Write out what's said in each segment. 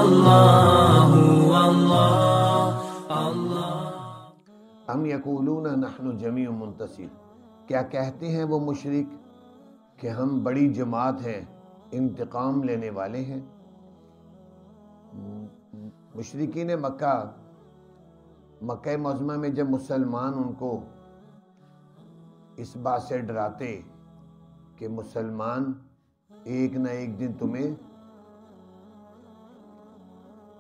اللہ اللہ۔ ہم یقولون نحن جمیع منتصر، کیا کہتے ہیں وہ مشرک کہ ہم بڑی جماعت ہیں، انتقام لینے والے ہیں۔ مشرکین مکہ معظمہ میں جب مسلمان ان کو اس بات سے ڈراتے کہ مسلمان ایک نہ ایک دن تمہیں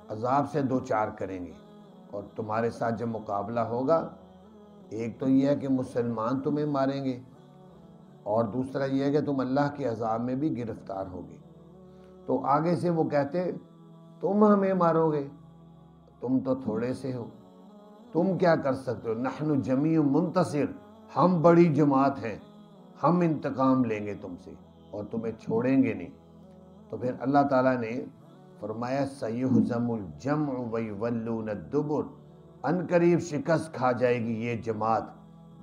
عذاب سے دوچار کریں گے اور تمہارے ساتھ جب مقابلہ ہوگا، ایک تو یہ ہے کہ مسلمان تمہیں ماریں گے اور دوسرا یہ ہے کہ تم اللہ کے عذاب میں بھی گرفتار ہوگے، تو آگے سے وہ کہتے تم ہمیں مارو گے، تم تو تھوڑے سے ہو، تم کیا کر سکتے ہو، نحن جمیع منتصر، ہم بڑی جماعت ہیں، ہم انتقام لیں گے تم سے اور تمہیں چھوڑیں گے نہیں۔ تو پھر اللہ تعالیٰ نے فرمایا سَيُهْزَمُ الْجَمْعُ وَيُوَلُّونَ الدُّبُرَ، ان قریب شکست کھا جائے گی یہ جماعت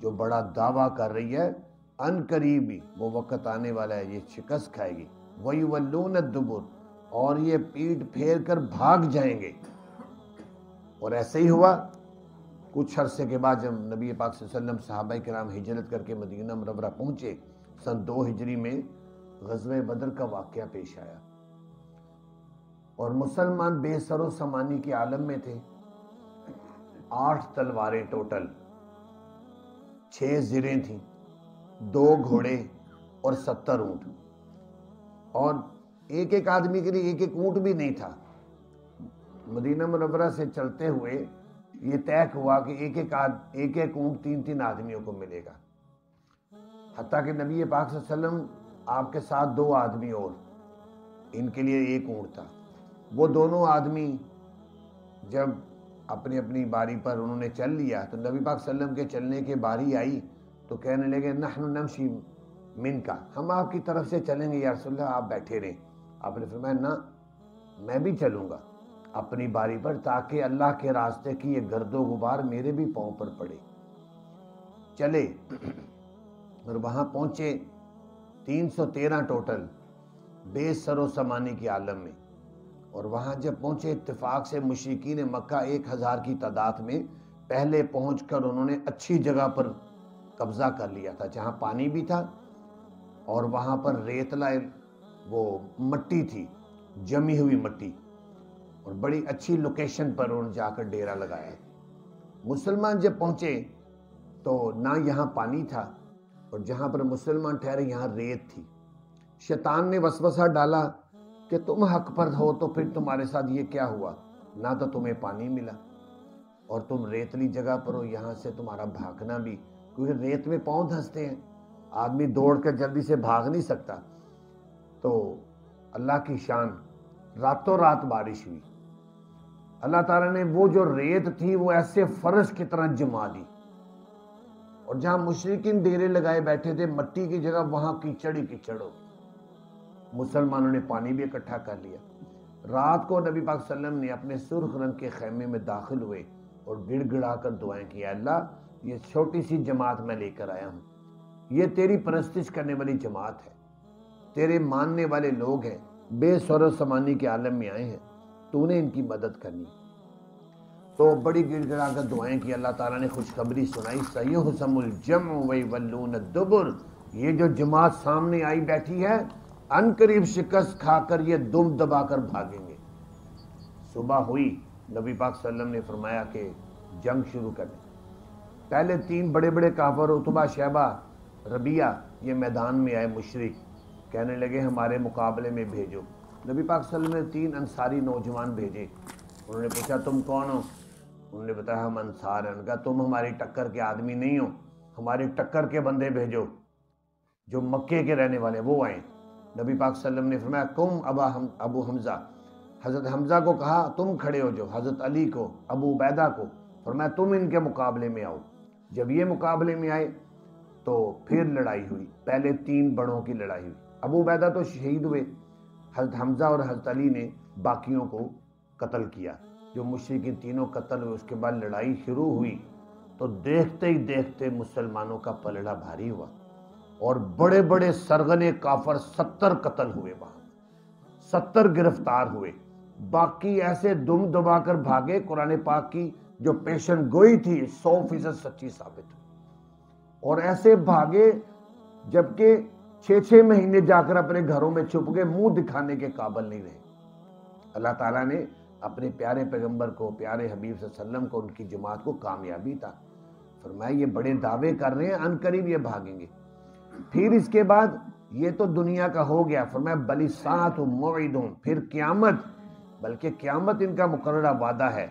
جو بڑا دعویٰ کر رہی ہے، ان قریب ہی وہ وقت آنے والا ہے یہ شکست کھائے گی، وَيُوَلُّونَ الدُّبُرَ، اور یہ پیٹ پھیر کر بھاگ جائیں گے۔ اور ایسے ہی ہوا۔ کچھ عرصے کے بعد جب نبی پاک صلی اللہ علیہ وسلم صحابہ کرام ہجرت کر کے مدینہ منورہ پہنچے، سن 2 ہجری میں غزوہ بدر کا واقعہ پیش آیا اور مسلمان بے سر و سامانی کے عالم میں تھے۔ 8 تلواریں ٹوٹل، 6 زریں تھیں، 2 گھوڑے اور 70 اونٹ، اور ایک ایک آدمی کے لیے ایک ایک اونٹ بھی نہیں تھا۔ مدینہ منورہ سے چلتے ہوئے یہ طے ہوا کہ ایک ایک اونٹ 3 آدمیوں کو ملے گا، حتیٰ کہ نبی پاک صلی اللہ علیہ وسلم آپ کے ساتھ 2 آدمی اور، ان کے لیے 1 اونٹ تھا۔ وہ دونوں آدمی جب اپنی اپنی باری پر انہوں نے چل لیا تو نبی پاک صلی اللہ علیہ وسلم کے چلنے کے باری آئی تو کہنے لگے نحن نمشی منکا، ہم آپ کی طرف سے چلیں گے یا رسول اللہ، آپ بیٹھے رہیں۔ آپ نے فرمایا نہ، میں بھی چلوں گا اپنی باری پر، تاکہ اللہ کے راستے کی یہ گرد و غبار میرے بھی پاؤں پر پڑے۔ چلے اور وہاں پہنچے، 313 ٹوٹل، بے سر و سامانی کے عالم میں، اور وہاں جب پہنچے اتفاق سے مشرکین مکہ 1000 کی تعداد میں پہلے پہنچ کر انہوں نے اچھی جگہ پر قبضہ کر لیا تھا جہاں پانی بھی تھا اور وہاں پر ریتلا وہ مٹی تھی، جمی ہوئی مٹی، اور بڑی اچھی لوکیشن پر انہوں نے جا کر ڈیرا لگایا۔ مسلمان جب پہنچے تو نہ یہاں پانی تھا اور جہاں پر مسلمان ٹھہرے یہاں ریت تھی۔ شیطان نے وسوسہ ڈالا کہ تم حق پر ہو تو پھر تمہارے ساتھ یہ کیا ہوا، نہ تو تمہیں پانی ملا اور تم ریتلی جگہ پر ہو، یہاں سے تمہارا بھاگنا بھی، کیونکہ ریت میں پاؤں دھنستے ہیں، آدمی دوڑ کر جلدی سے بھاگ نہیں سکتا۔ تو اللہ کی شان، راتوں رات بارش ہوئی، اللہ تعالیٰ نے وہ جو ریت تھی وہ ایسے فرش کی طرح جما دی، اور جہاں مشرکین ڈیرے لگائے بیٹھے تھے مٹی کی جگہ وہاں کیچڑ ہی کیچڑ ہو گئی۔ مسلمانوں نے پانی بھی اکٹھا کر لیا۔ رات کو نبی پاک صلی اللہ علیہ وسلم نے اپنے سرخ رنگ کے خیمے میں داخل ہوئے اور گڑ گڑا کر دعائیں کی، اللہ یہ چھوٹی سی جماعت میں لے کر آیا ہوں، یہ تیری پرستش کرنے والی جماعت ہے، تیرے ماننے والے لوگ ہیں، بے سر و سامانی کے عالم میں آئے ہیں، تو نے ان کی مدد کرنی۔ تو بڑی گڑ گڑا کر دعائیں کی، اللہ تعالیٰ نے خوشخبری سنائی سَيُهْزَمُ الْجَمْعُ وَيُوَلُّونَ الدُّبُرَ، یہ جو جماعت سامنے آئی بیٹھی ہے ان قریب شکست کھا کر یہ دم دبا کر بھاگیں گے۔ صبح ہوئی، نبی پاک صلی اللہ علیہ وسلم نے فرمایا کہ جنگ شروع کریں۔ پہلے 3 بڑے بڑے کافر عتبہ، شیبہ، ربیعہ یہ میدان میں آئے مشرک، کہنے لگے ہمارے مقابلے میں بھیجو۔ نبی پاک صلی اللہ علیہ وسلم نے 3 انصاری نوجوان بھیجے، انہوں نے پوچھا تم کون ہو؟ انہوں نے بتایا ہم انصار ہیں۔ انہوں نے کہا تم ہماری ٹکر کے آدمی نہیں ہو، ہماری ٹکر کے بندے بھیجو جو مکے کے رہنے والے، وہ آئیں۔ نبی پاک صلی اللہ علیہ وسلم نے فرمایا قم ابو حمزہ، حضرت حمزہ کو کہا تم کھڑے ہو، جو حضرت علی کو، ابو عبیدہ کو فرمایا تم ان کے مقابلے میں آؤ۔ جب یہ مقابلے میں آئے تو پھر لڑائی ہوئی، پہلے 3 بڑوں کی لڑائی ہوئی، ابو عبیدہ تو شہید ہوئے، حضرت حمزہ اور حضرت علی نے باقیوں کو قتل کیا، جو مشرکین تینوں قتل ہوئے۔ اس کے بعد لڑائی شروع ہوئی تو دیکھتے ہی دیکھتے مسلمانوں کا پلڑا بھاری ہوا اور بڑے بڑے سرغنے کافر 70 قتل ہوئے، وہاں 70 گرفتار ہوئے، باقی ایسے دم دبا کر بھاگے، قرآن پاک کی جو پیشن گوئی تھی 100% سچی ثابت ہوئی، اور ایسے بھاگے جبکہ 6 مہینے جا کر اپنے گھروں میں چھپ گئے، منہ دکھانے کے قابل نہیں رہے۔ اللہ تعالیٰ نے اپنے پیارے پیغمبر کو، پیارے حبیب صلی اللہ علیہ وسلم کو، ان کی جماعت کو کامیابی تھا۔ فرمایا یہ بڑے دعوے کر رہے ہیں، ان قریب یہ بھاگیں گے۔ پھر اس کے بعد یہ تو دنیا کا ہو گیا، فرمایا بل الساعۃ موعدہم، پھر قیامت، بلکہ قیامت ان کا مقررہ وعدہ ہے۔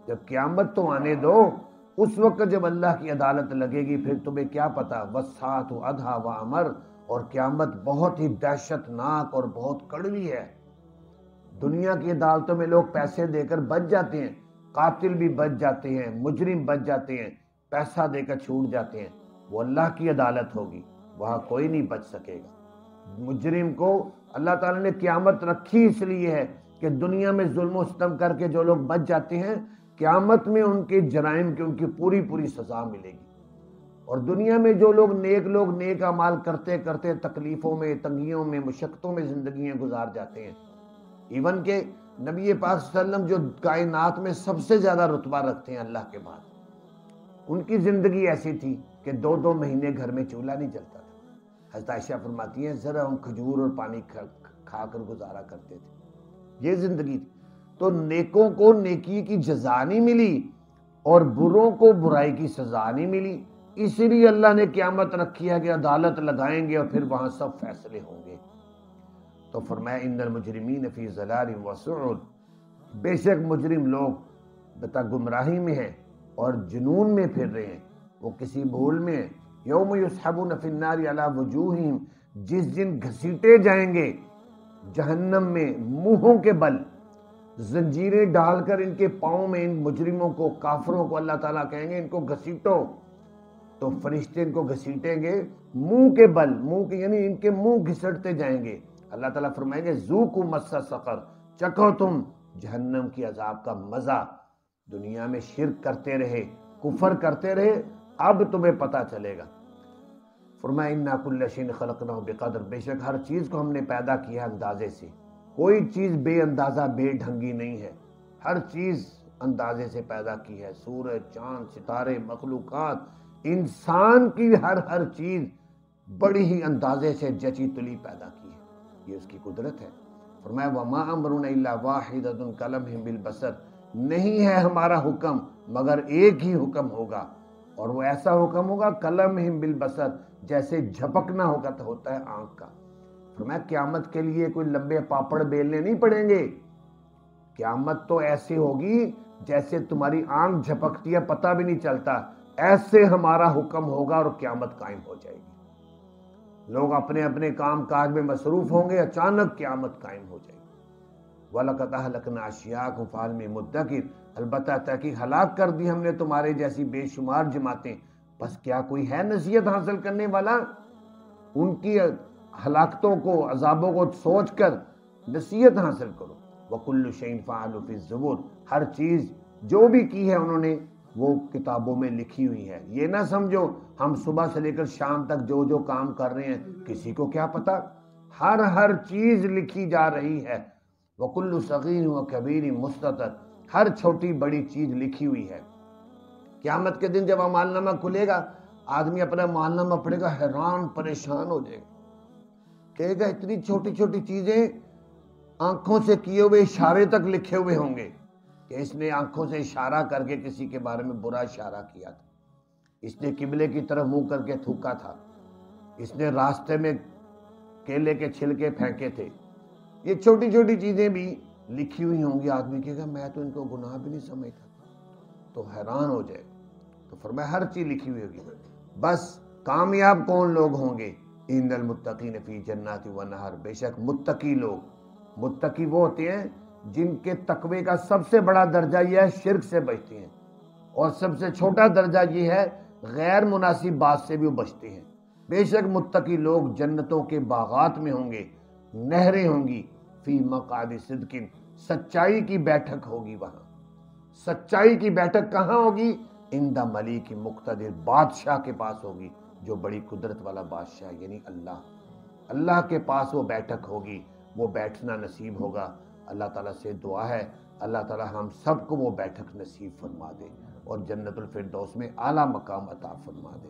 جب قیامت تو آنے دو، اس وقت جب اللہ کی عدالت لگے گی پھر تمہیں کیا پتا، والساعۃ ادھیٰ وامر، اور قیامت بہت ہی دہشت ناک اور بہت کڑوی ہے۔ دنیا کی عدالتوں میں لوگ پیسے دے کر بچ جاتے ہیں، قاتل بھی بچ جاتے ہیں، مجرم بچ جاتے ہیں، پیسہ دے کر چھوٹ جاتے ہیں۔ وہ اللہ کی عدالت ہوگی، وہاں کوئی نہیں بچ سکے گا۔ مجرم کو اللہ تعالیٰ نے قیامت رکھی اس لیے ہے کہ دنیا میں ظلم و ستم کر کے جو لوگ بچ جاتے ہیں، قیامت میں ان کے جرائم کی ان کی پوری سزا ملے گی۔ اور دنیا میں جو لوگ نیک اعمال کرتے کرتے تکلیفوں میں، تنگیوں میں، مشقتوں میں زندگیاں گزار جاتے ہیں، ایون کہ نبی پاک صلی اللہ علیہ وسلم جو کائنات میں سب سے زیادہ رتبہ رکھتے ہیں اللہ کے بعد، ان کی زندگی ایسی تھی کہ 2 مہینے گھر میں چولہا نہیں جلتا تھا۔ حضرت عائشہ فرماتی ہیں ذرا ہم کھجور اور پانی کھا کر گزارا کرتے تھے، یہ زندگی تھی۔ تو نیکوں کو نیکی کی جزا نہیں ملی اور بروں کو برائی کی سزا نہیں ملی، اس لیے اللہ نے قیامت رکھی ہے کہ عدالت لگائیں گے اور پھر وہاں سب فیصلے ہوں گے۔ تو فرمایا ان المجرمین فی ضلال وسعر، بے شک مجرم لوگ بتا گمراہی میں ہیں اور جنون میں پھر رہے ہیں، وہ کسی بھول میں ہیں۔ یوم یسحبون فی النار علی وجوہہم، جس دن گھسیٹے جائیں گے جہنم میں منہوں کے بل، زنجیریں ڈال کر ان کے پاؤں میں ان مجرموں کو، کافروں کو اللہ تعالیٰ کہیں گے ان کو گھسیٹو، تو فرشتے ان کو گھسیٹیں گے منہ کے بل، منہ کے یعنی ان کے منہ گھسٹتے جائیں گے۔ اللہ تعالیٰ فرمائیں گے ذوقوا مس سقر، چکھو تم جہنم کی عذاب کا مزہ، دنیا میں شرک کرتے رہے، کفر کرتے رہے، اب تمہیں پتہ چلے گا۔ فرمایا انا کل شیء خلقناہ بقدر، بے شک ہر چیز کو ہم نے پیدا کیا اندازے سے، کوئی چیز بے اندازہ بے ڈھنگی نہیں ہے، ہر چیز اندازے سے پیدا کی ہے۔ سورج، چاند، ستارے، مخلوقات، انسان کی ہر چیز بڑی ہی اندازے سے جچی تلی پیدا کی ہے، یہ اس کی قدرت ہے۔ فرمایا وما امرنا الا واحدۃ کلمح بالبصر، نہیں ہے ہمارا حکم مگر ایک ہی حکم ہوگا، اور وہ ایسا حکم ہوگا کلمح بالبصر، جیسے جھپکنا ہوتا ہے آنکھ کا۔ فرمایا قیامت کے لیے کوئی لمبے پاپڑ بیلنے نہیں پڑیں گے، قیامت تو ایسی ہوگی جیسے تمہاری آنکھ جھپکتی ہے پتہ بھی نہیں چلتا، ایسے ہمارا حکم ہوگا اور قیامت قائم ہو جائے گی۔ لوگ اپنے اپنے کام کاج میں مصروف ہوں گے، اچانک قیامت قائم ہو جائے گی۔ وَلَقَدْ أَهْلَكْنَا أَشْيَاعَكُمْ فَهَلْ مِن مُدَّكِرٍ، البتہ تحقیق ہلاک کر دی ہم نے تمہارے جیسی بے شمار جماعتیں، بس کیا کوئی ہے نصیحت حاصل کرنے والا؟ ان کی ہلاکتوں کو، عذابوں کو سوچ کر نصیحت حاصل کرو۔ وَكُلُّ شَيْءٍ فَعَلُوا فِي الزُّبُرِ، ہر چیز جو بھی کی ہے انہوں نے وہ کتابوں میں لکھی ہوئی ہے۔ یہ نہ سمجھو ہم صبح سے لے کر شام تک جو کام کر رہے ہیں کسی کو کیا پتا، ہر چیز لکھی جا رہی ہے۔ وَكُلُّ صَغِيرٍ وَكَبِيرٍ مُسْتَطَرٍ، ہر چھوٹی بڑی چیز لکھی ہوئی ہے۔ قیامت کے دن جب اعمال نامہ کھلے گا، آدمی اپنا اعمال نامہ پڑھے گا، حیران پریشان ہو جائے گا، کہے گا اتنی چھوٹی چھوٹی چیزیں آنکھوں سے کیے ہوئے اشارے تک لکھے ہوئے ہوں گے کہ اس نے آنکھوں سے اشارہ کر کے کسی کے بارے میں برا اشارہ کیا تھا، اس نے قبلے کی طرف منہ کر کے تھوکا تھا، اس نے راستے میں کیلے کے چھلکے پھینکے تھے۔ یہ چھوٹی چھوٹی چیزیں بھی لکھی ہوئی ہوں گی، آدمی کہے گا میں تو ان کو گناہ بھی نہیں سمجھتا، تو حیران ہو جائے۔ تو فرمایا ہر چیز لکھی ہوئی ہوگی۔ بس کامیاب کون لوگ ہوں گے؟ ان المتقین فی جنات و نہر، بے شک متقی لوگ، متقی وہ ہوتے ہیں جن کے تقوی کا سب سے بڑا درجہ یہ ہے شرک سے بچتے ہیں، اور سب سے چھوٹا درجہ یہ ہے غیر مناسب بات سے بھی وہ بچتے ہیں۔ بے شک متقی لوگ جنتوں کے باغات میں ہوں گے، نہریں ہوں گی، فی مقعد صدق، سچائی کی بیٹھک ہوگی وہاں۔ سچائی کی بیٹھک کہاں ہوگی؟ عند ملیک مقتدر، بادشاہ کے پاس ہوگی، جو بڑی قدرت والا بادشاہ یعنی اللہ کے پاس وہ بیٹھک ہوگی، وہ بیٹھنا نصیب ہوگا۔ اللہ تعالیٰ سے دعا ہے اللہ تعالیٰ ہم سب کو وہ بیٹھک نصیب فرما دے اور جنت الفردوس میں اعلیٰ مقام عطا فرما دے۔